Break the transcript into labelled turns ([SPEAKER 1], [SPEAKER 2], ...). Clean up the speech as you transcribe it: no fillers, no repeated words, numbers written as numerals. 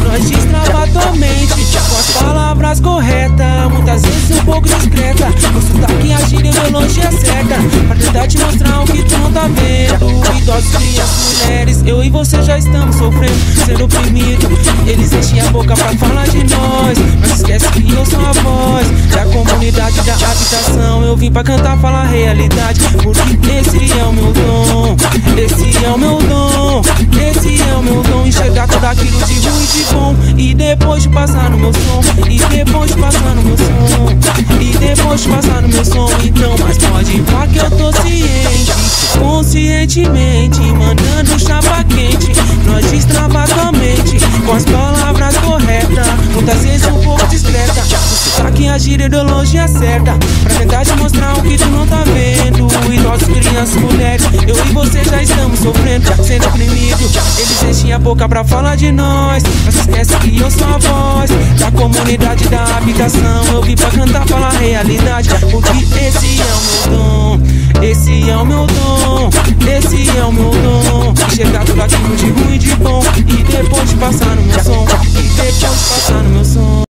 [SPEAKER 1] nós destrava tua mente com as palavras corretas, muitas vezes um pouco discreta. O sotaque, a gíria, ideologia certa, pra tentar te mostrar o que tu não tá vendo. Idosos, crianças, mulheres, eu e você já estamos sofrendo, sendo oprimido. Eles enchem a boca pra falar de nós, mas esquece que eu sou a voz da comunidade, da habitação. Eu vim pra cantar, falar a realidade, porque esse é o meu dom. Esse é o meu dom, esse é o meu dom. Enxergar tudo aquilo de ruim e de bom, e depois de passar no meu som, e depois de passar no meu som, e depois de passar no meu som. Então, mas pode falar que eu tô ciente, conscientemente, mandando chapa quente. Nós destrava tua mente com as palavras corretas, muitas vezes um pouco discreta. O sotaque, a gíria, ideologia certa, pra tentar te mostrar o que tu não tá vendo. Idosos, crianças, mulheres, eu e você já estamos sofrendo, sendo oprimido. Eles enchem a boca pra falar de nós, mas esquece que eu sou a voz da comunidade, da habitação. Eu vim pra cantar, falar a realidade, porque esse é o meu dom. Esse é o meu dom, esse é o meu dom. Enxergar tudo aquilo de ruim e de bom, e depois de passar no meu som,